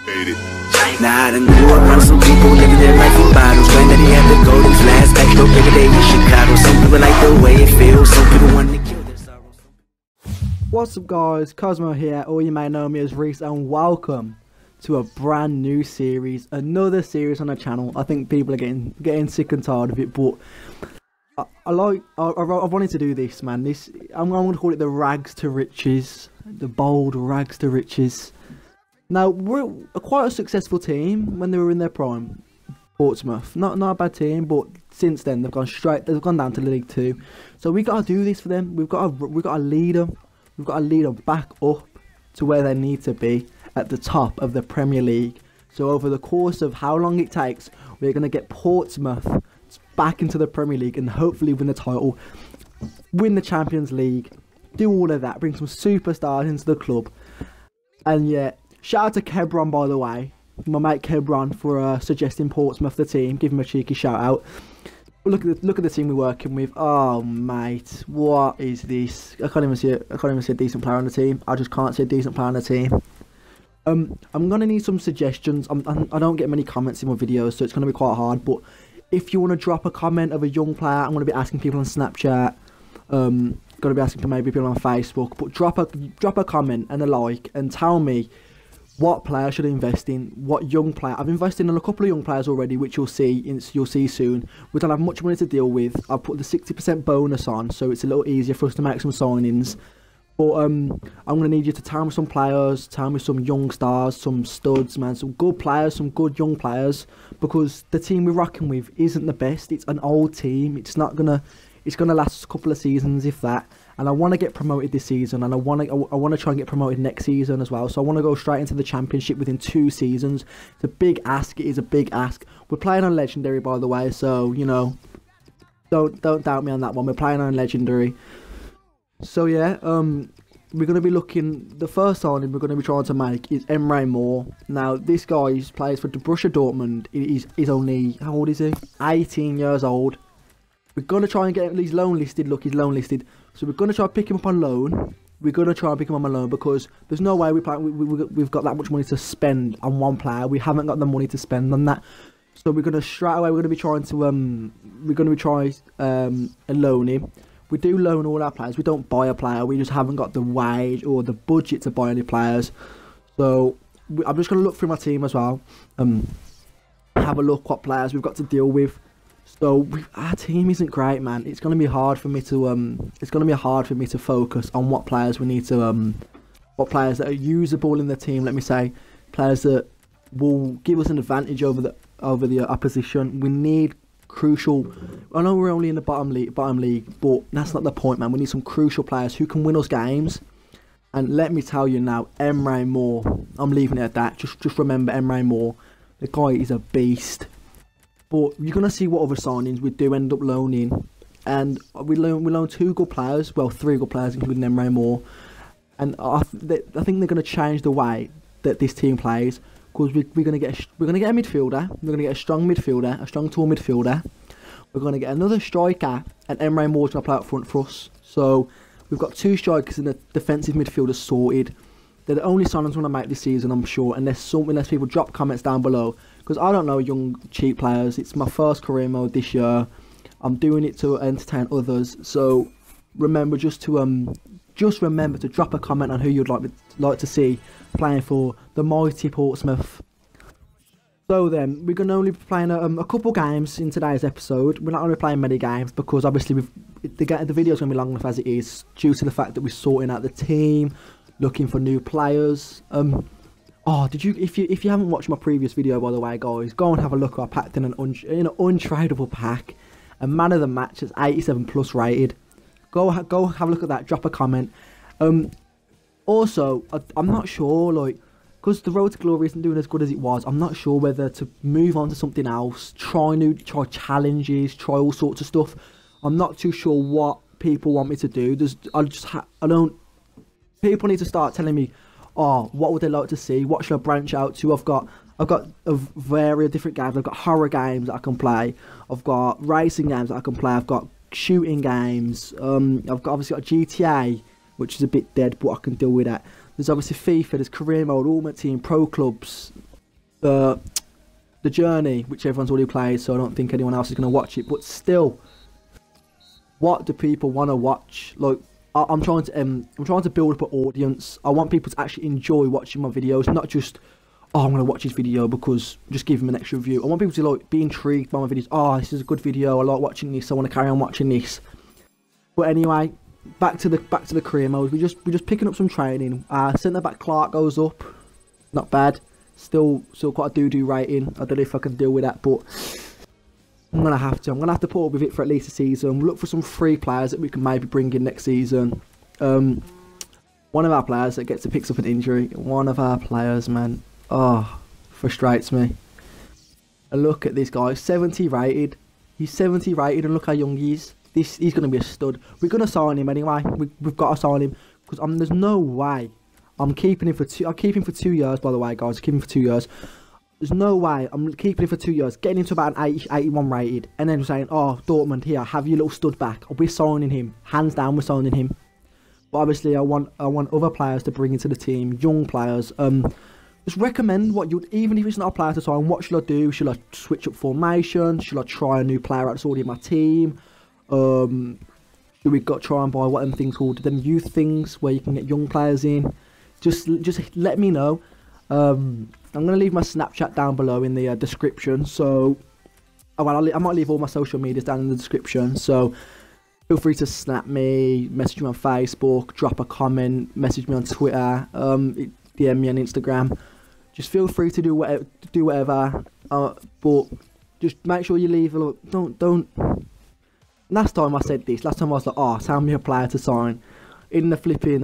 Nah, I done grew up around some people living their life in bottles. Granddaddy had the golden flask, back up every day in Chicago. Some people like the way it feels, some people want to kill their sorrows. What's up guys, Cosmo here, or you may know me as Reese, and welcome to a brand new series, another series on the channel. I think people are getting sick and tired of it, but I wanted to do this, man. I'm going to call it the rags to riches, the bold rags to riches. Now, we're quite a successful team when they were in their prime, Portsmouth. Not a bad team, but since then they've gone down to League 2. So we got to do this for them. We've got to lead them. We've got to lead them back up to where they need to be at the top of the Premier League. So over the course of how long it takes, we're going to get Portsmouth back into the Premier League and hopefully win the title, win the Champions League, do all of that, bring some superstars into the club. And yeah, shout out to Kebron, by the way, my mate Kebron, for suggesting Portsmouth the team. Give him a cheeky shout out. Look at the team we're working with. Oh mate, what is this? I can't even see a decent player on the team. I just can't see a decent player on the team. I'm gonna need some suggestions. I don't get many comments in my videos, so it's gonna be quite hard. But if you want to drop a comment of a young player, I'm gonna be asking people on Snapchat. Gonna be asking for maybe people on Facebook. But drop a comment and a like and tell me what player should I invest in, what young player. I've invested in a couple of young players already, which you'll see soon. We don't have much money to deal with. I've put the 60% bonus on, so it's a little easier for us to make some signings. But I'm gonna need you to tell me some players, tell me some young stars, some studs, man, some good players, some good young players, because the team we're rocking with isn't the best. It's an old team. It's gonna last a couple of seasons, if that. And I want to get promoted this season, and I want to try and get promoted next season as well. So I want to go straight into the Championship within 2 seasons. It's a big ask. It is a big ask. We're playing on Legendary, by the way, so you know, don't doubt me on that one. We're playing on Legendary. So yeah, we're going to be looking. The first signing we're going to be trying to make is Emre Moore. Now this guy plays for Borussia Dortmund. He's only, how old is he? 18 years old. We're going to try and get him. He's loan listed. Look, he's loan listed. So we're going to try and pick him up on loan. We're going to try and pick him up on loan because there's no way we've got that much money to spend on one player. We haven't got the money to spend on that. So we're going to straight away. We're going to be trying to loan him. We do loan all our players. We don't buy a player. We just haven't got the wage or the budget to buy any players. So I'm just going to look through my team as well. Have a look what players we've got to deal with. So our team isn't great, man. It's going to be hard for me to focus on what players we need to what players that are usable in the team. Let me say, players that will give us an advantage over the opposition. We need crucial. I know we're only in the bottom league, but that's not the point, man. We need some crucial players who can win us games. And let me tell you now, Emre Moore. I'm leaving it at that. Just remember Emre Moore. The guy is a beast. But you're gonna see what other signings we do end up loaning, and we loan 2 good players, well 3 good players, including Emre Moore. And I think they're gonna change the way that this team plays, because we're gonna get a midfielder. We're gonna get a strong midfielder, a strong tall midfielder. We're gonna get another striker, and Emre Moore's gonna play up front for us. So we've got 2 strikers and a defensive midfielder sorted. They're the only signings I'm gonna make this season, I'm sure, unless people drop comments down below. Because I don't know young, cheap players. It's my first career mode this year. I'm doing it to entertain others. So remember remember to drop a comment on who you'd like to see playing for the mighty Portsmouth. So then, we're going to only be playing a couple games in today's episode. We're not only playing many games because obviously the video's going to be long enough as it is, due to the fact that we're sorting out the team, looking for new players. Oh, if you haven't watched my previous video, by the way, guys, go and have a look. I packed in an untradeable pack. A man of the match is 87+ rated. Go have a look at that. Drop a comment. Also, I'm not sure, like, because the road to glory isn't doing as good as it was. I'm not sure whether to move on to something else, try challenges, try all sorts of stuff. I'm not too sure what people want me to do. People need to start telling me, oh, what would they like to see? What should I branch out to? I've got a variety of different games. I've got horror games that I can play. I've got racing games that I can play. I've got shooting games. I've obviously got GTA, which is a bit dead, but I can deal with that. There's obviously FIFA. There's career mode, ultimate team, pro clubs. the journey, which everyone's already played, so I don't think anyone else is going to watch it. But still, what do people want to watch? Like, I'm trying to build up an audience. I want people to actually enjoy watching my videos, not just, oh, I'm going to watch this video because just give them an extra view. I want people to like be intrigued by my videos. Oh, this is a good video. I like watching this. I want to carry on watching this. But anyway, back to the career mode. We're just picking up some training. Centre back Clark goes up. Not bad. Still quite a doo-doo rating. I don't know if I can deal with that, but I'm gonna have to put up with it for at least a season. We'll look for some free players that we can maybe bring in next season. One of our players that picks up an injury. One of our players, man. Oh, frustrates me. And look at this guy, 70 rated. He's 70 rated, and look how young he is. He's gonna be a stud. We're gonna sign him anyway. We've got to sign him because there's no way I'm keeping him for two. I'll keep him for 2 years, by the way, guys. Keep him for 2 years. There's no way I'm keeping him for 2 years, getting him to about an 80, 81 rated, and then saying, oh, Dortmund, here, have your little stud back. We're signing him. Hands down, we're signing him. But obviously, I want other players to bring into the team, young players. Just recommend what you'd, even if it's not a player to sign, what should I do? Should I switch up formation? Should I try a new player that's already in my team? Should we try and buy what them things called? Them youth things where you can get young players in? Just let me know. I'm going to leave my Snapchat down below in the description. So, I might leave all my social medias down in the description. So, feel free to snap me, message me on Facebook, drop a comment, message me on Twitter, DM me on Instagram. Just feel free to do whatever. But just make sure you leave a look. Don't. Last time I said this. Last time I was like, oh, tell me a player to sign. In the flipping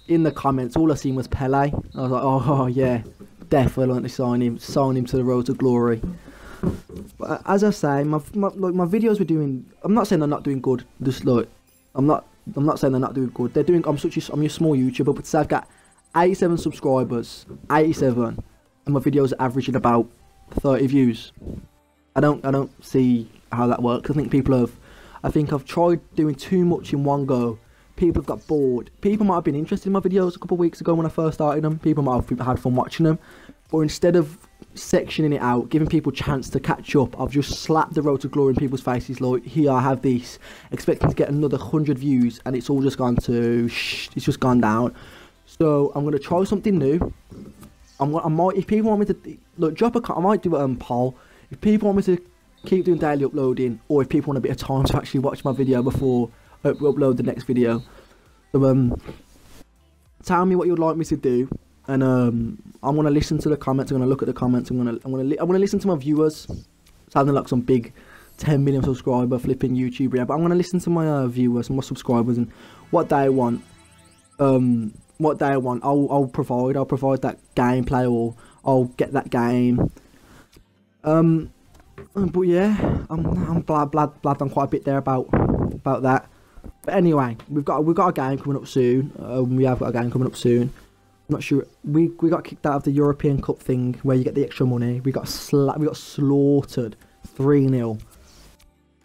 in the comments, all I seen was Pele. I was like, oh yeah, definitely want to sign him to the road to glory. But as I say, my videos were doing. I'm not saying they're not doing good. Just like, I'm not saying they're not doing good. They're doing. I'm your small YouTuber, but I've got 87 subscribers, 87, and my videos are averaging about 30 views. I don't see how that works. I think I've tried doing too much in one go. People have got bored. People might have been interested in my videos a couple of weeks ago when I first started them. People might have had fun watching them. But instead of sectioning it out, giving people a chance to catch up, I've just slapped the road to glory in people's faces. Like, here, I have this, expecting to get another 100 views, and it's all just gone to it's just gone down. So I'm gonna try something new. I might, if people want me to look, I might do a poll. If people want me to keep doing daily uploading, or if people want a bit of time to actually watch my video before I upload the next video, so tell me what you'd like me to do, and I'm gonna listen to the comments. I'm gonna look at the comments. I'm gonna listen to my viewers. Sounding like some big 10 million subscriber flipping YouTuber, yeah, but I'm gonna listen to my viewers and my subscribers and what they want. What they want, I'll provide that gameplay, or I'll get that game. But yeah, I'm glad done quite a bit there about that. But anyway, we've got a game coming up soon. We have got a game coming up soon. I'm not sure. We got kicked out of the European Cup thing where you get the extra money. We got slaughtered 3-0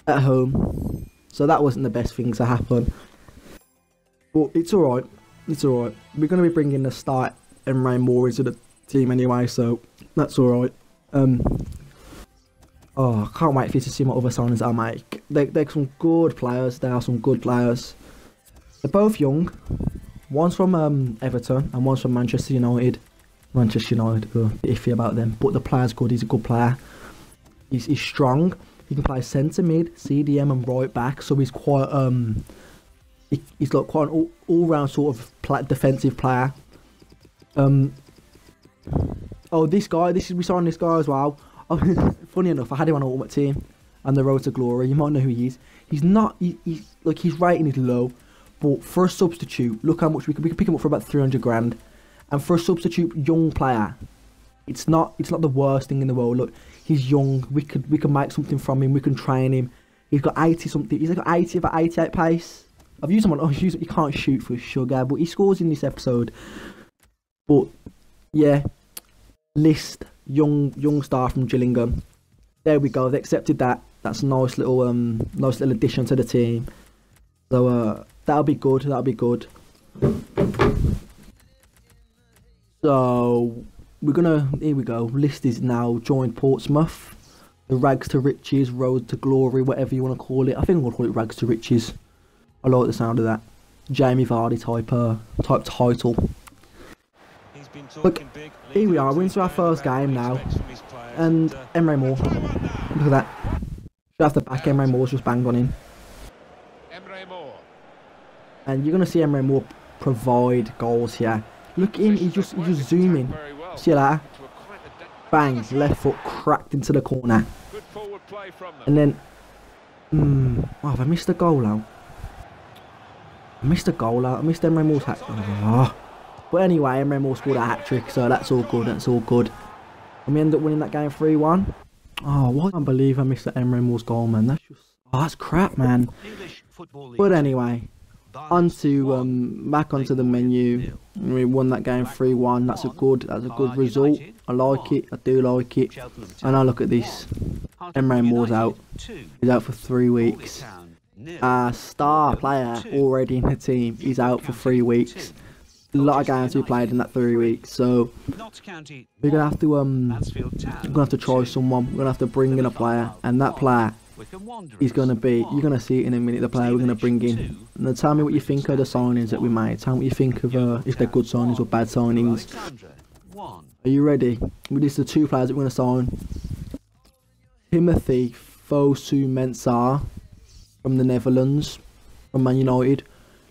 at home. So that wasn't the best thing to happen. But it's alright. It's alright. We're going to be bringing the start and Rain Moore into the team anyway, so that's alright. Oh, I can't wait for you to see my other signings I make. They're some good players. They are some good players. They're both young. One's from Everton and one's from Manchester United. Manchester United, iffy about them. But the player's good. He's a good player. He's strong. He can play centre mid, CDM and right back. So he's quite he's like quite an all-round sort of defensive player. Oh, this guy. We signed this guy as well. Funny enough, I had him on Ultimate Team and the Road to Glory. You might know who he is. He's not. He's like, his rating is low, but for a substitute, look how much we could pick him up for about 300 grand. And for a substitute young player, it's not the worst thing in the world. Look, he's young. We can make something from him. We can train him. He's got 80 something. He's got 80, about 88 pace. I've used him on. Oh, he can't shoot for sugar, but he scores in this episode. But yeah, list. Young star from Gillingham. There we go. They accepted that. That's a nice little addition to the team. So that'll be good. So here we go. List is now joined Portsmouth. The rags to riches, road to glory, whatever you want to call it. I think I'm going to call it rags to riches. I like the sound of that. Jamie Vardy type title. Look, here we are. We're into our first game now. And Emre Moore. Look at that. Should have the back. Emre Moore's just banged on in. And you're going to see Emre Moore provide goals here. Look at him. He's just zooming. See you later. Bang. Left foot cracked into the corner. And then... oh, have I missed a goal out? I missed Emre Moore's hat. Oh. But anyway, Emre Moore scored a hat-trick, so that's all good, And we end up winning that game 3-1. Oh, I can't believe I missed that Emre Moore's goal, man. That's just... oh, that's crap, man. But anyway, back onto the menu. We won that game 3-1. That's a good result. I like it. I do like it. And now look at this. Emre Moore's out. He's out for 3 weeks. Star player already in the team. He's out for 3 weeks. A lot of games we played in that 3 weeks, so we're gonna have to try someone. We're gonna have to bring in a player, and that player is gonna be, you're gonna see it in a minute, the player we're gonna bring in. And tell me what you think of the signings that we made. Tell me what you think of if they're good signings or bad signings. Are you ready? These are the 2 players that we're gonna sign. Timothy Fosu-Mensah from the Netherlands, from Man United.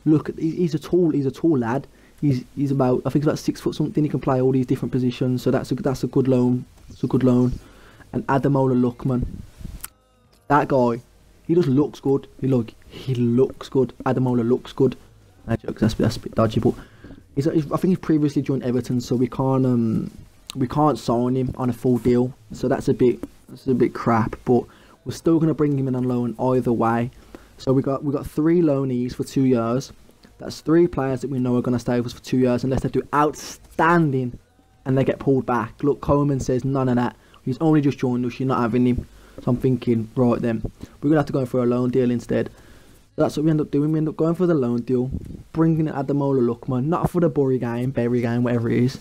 Look, he's a tall lad. He's about, I think he's about 6 foot something. He can play all these different positions, so that's a good loan. It's a good loan. And Ademola Lookman, that guy, he just looks good. He looks good. Ademola looks good. That's a bit dodgy, but I think he's previously joined Everton, so we can't sign him on a full deal. So that's a bit crap. But we're still gonna bring him in on loan either way. So we got 3 loanees for 2 years. That's 3 players that we know are going to stay with us for 2 years unless they do outstanding and they get pulled back. Look, Coleman says none of that. He's only just joined us. You're not having him. So I'm thinking, right then, we're going to have to go for a loan deal instead. So that's what we end up doing. We end up going for the loan deal, bringing in Ademola Lookman, not for the Bury game, whatever it is.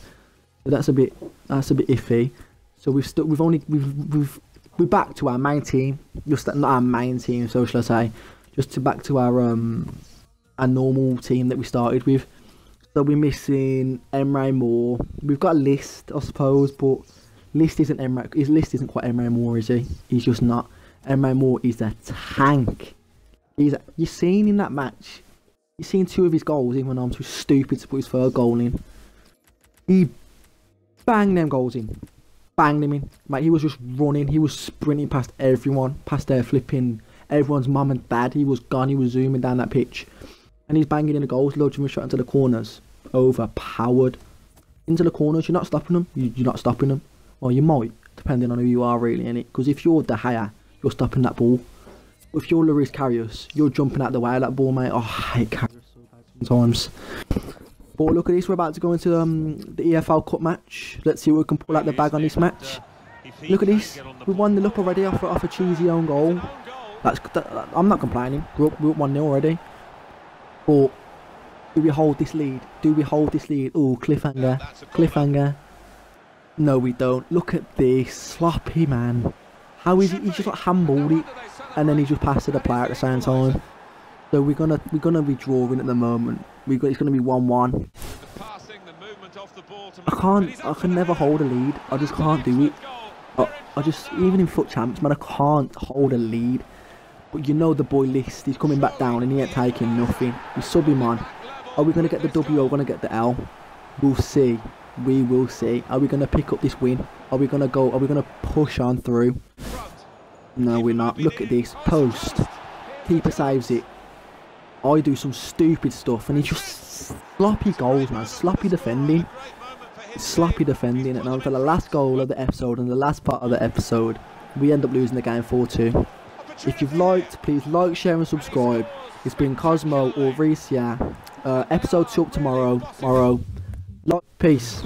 So that's a bit iffy. So we're back to our main team. Just not our main team, so shall I say? Back to our normal team that we started with. So we're missing Emre Moore. We've got a List, I suppose, but List isn't Emre. His List isn't quite Emre Moore, is he? He's just not. Emre Moore is a tank. You've seen in that match. You've seen 2 of his goals, even though I'm too stupid to put his 3rd goal in. He banged them goals in. Banged them in. Mate, he was just running. He was sprinting past everyone, past their flipping everyone's mum and dad. He was gone. He was zooming down that pitch. And he's banging in the goals, loads of them shot into the corners. Overpowered. Into the corners, you're not stopping them. You're not stopping them. Well, you might, depending on who you are really, innit? Because if you're De Gea, you're stopping that ball. If you're Lloris Karius, you're jumping out the way of that ball, mate. Oh, I hate Karius so bad sometimes. But look at this, we're about to go into the EFL Cup match. Let's see what we can pull out the bag on this match. Look at this, we won the up already off a cheesy own goal. I'm not complaining, we're up 1-0 already. But do we hold this lead? Oh, cliffhanger. No, we don't. Look at this. Sloppy, man. How is it? He's just like handballed it. And then he just passed to the player at the same time. So we're gonna be drawing at the moment. It's gonna be 1-1. I can never hold a lead. I just can't do it. I just, even in foot champs, man, I can't hold a lead. But you know the boy List, he's coming back down and he ain't taking nothing. He's subbing, man. Are we going to get the W or going to get the L? We'll see. We will see. Are we going to pick up this win? Are we going to push on through? No, we're not. Look at this. Post. Keeper saves it. I do some stupid stuff and he just sloppy goals, man. Sloppy defending. And now for the last goal of the episode and the last part of the episode, we end up losing the game 4-2. If you've liked, please like, share and subscribe. It's been Cosmo or Reese, yeah. Episode 2 up tomorrow. Peace.